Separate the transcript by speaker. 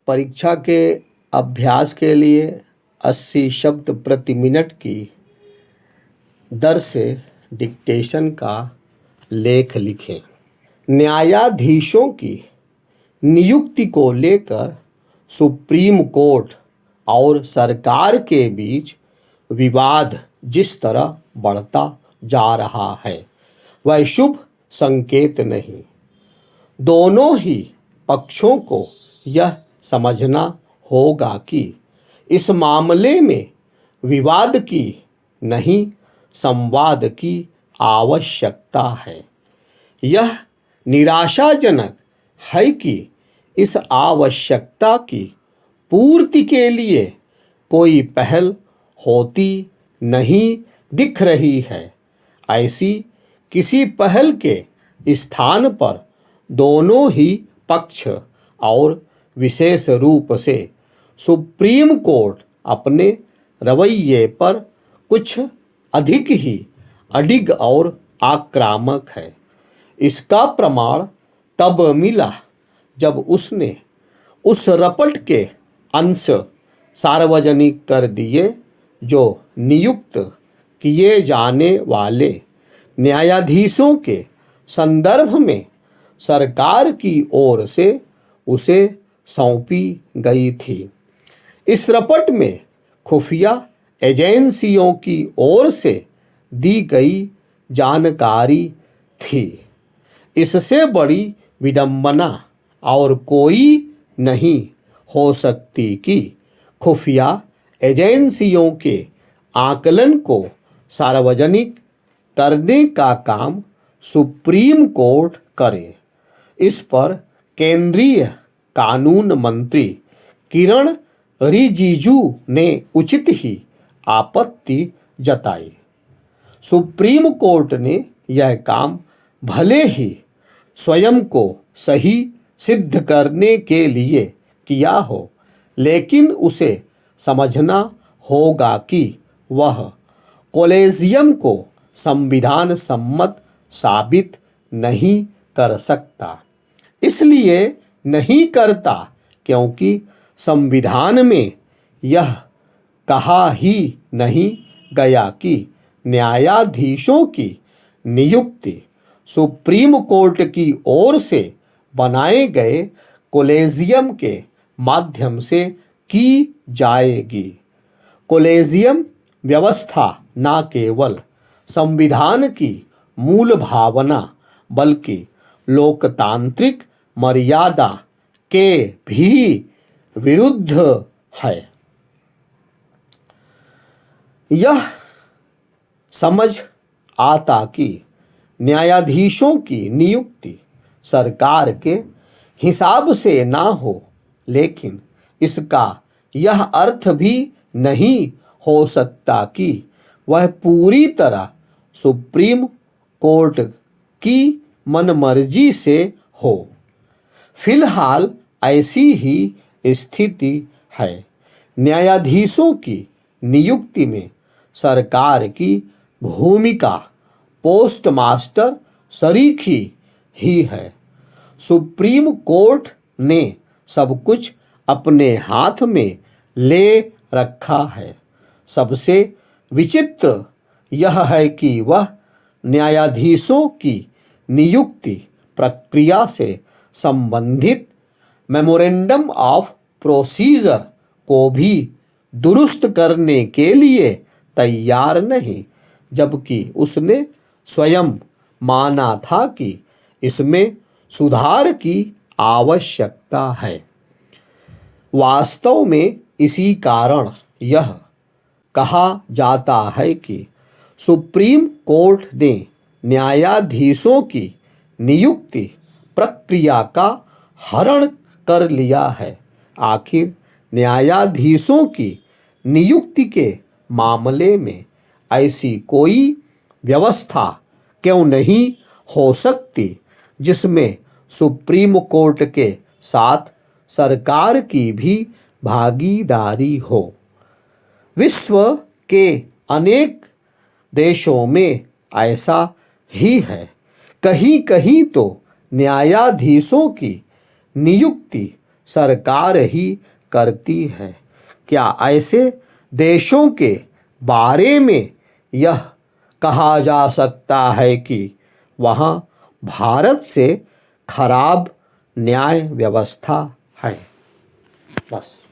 Speaker 1: परीक्षा के अभ्यास के लिए 80 शब्द प्रति मिनट की दर से डिक्टेशन का लेख लिखें। न्यायाधीशों की नियुक्ति को लेकर सुप्रीम कोर्ट और सरकार के बीच विवाद जिस तरह बढ़ता जा रहा है वह शुभ संकेत नहीं। दोनों ही पक्षों को यह समझना होगा कि इस मामले में विवाद की नहीं संवाद की आवश्यकता है। यह निराशाजनक है कि इस आवश्यकता की पूर्ति के लिए कोई पहल होती नहीं दिख रही है। ऐसी किसी पहल के स्थान पर दोनों ही पक्ष और विशेष रूप से सुप्रीम कोर्ट अपने रवैये पर कुछ अधिक ही अडिग और आक्रामक है। इसका प्रमाण तब मिला जब उसने उस रपट के अंश सार्वजनिक कर दिए जो नियुक्त किए जाने वाले न्यायाधीशों के संदर्भ में सरकार की ओर से उसे सौंपी गई थी। इस रपट में खुफिया एजेंसियों की ओर से दी गई जानकारी थी। इससे बड़ी विडंबना और कोई नहीं हो सकती कि खुफिया एजेंसियों के आकलन को सार्वजनिक करने का काम सुप्रीम कोर्ट करे। इस पर केंद्रीय कानून मंत्री किरण रिजिजू ने उचित ही आपत्ति जताई। सुप्रीम कोर्ट ने यह काम भले ही स्वयं को सही सिद्ध करने के लिए किया हो, लेकिन उसे समझना होगा कि वह कॉलेजियम को संविधान सम्मत साबित नहीं कर सकता। इसलिए नहीं करता क्योंकि संविधान में यह कहा ही नहीं गया कि न्यायाधीशों की नियुक्ति सुप्रीम कोर्ट की ओर से बनाए गए कॉलेजियम के माध्यम से की जाएगी। कॉलेजियम व्यवस्था न केवल संविधान की मूल भावना बल्कि लोकतांत्रिक मर्यादा के भी विरुद्ध है। यह समझ आता कि न्यायाधीशों की नियुक्ति सरकार के हिसाब से ना हो, लेकिन इसका यह अर्थ भी नहीं हो सकता कि वह पूरी तरह सुप्रीम कोर्ट की मनमर्जी से हो। फिलहाल ऐसी ही स्थिति है। न्यायाधीशों की नियुक्ति में सरकार की भूमिका पोस्टमास्टर सरीखी ही है। सुप्रीम कोर्ट ने सब कुछ अपने हाथ में ले रखा है। सबसे विचित्र यह है कि वह न्यायाधीशों की नियुक्ति प्रक्रिया से संबंधित मेमोरेंडम ऑफ प्रोसीजर को भी दुरुस्त करने के लिए तैयार नहीं, जबकि उसने स्वयं माना था कि इसमें सुधार की आवश्यकता है। वास्तव में इसी कारण यह कहा जाता है कि सुप्रीम कोर्ट ने न्यायाधीशों की नियुक्ति प्रक्रिया का हरण कर लिया है। आखिर न्यायाधीशों की नियुक्ति के मामले में ऐसी कोई व्यवस्था क्यों नहीं हो सकती जिसमें सुप्रीम कोर्ट के साथ सरकार की भी भागीदारी हो। विश्व के अनेक देशों में ऐसा ही है। कहीं कहीं तो न्यायाधीशों की नियुक्ति सरकार ही करती है। क्या ऐसे देशों के बारे में यह कहा जा सकता है कि वहाँ भारत से खराब न्याय व्यवस्था है? बस।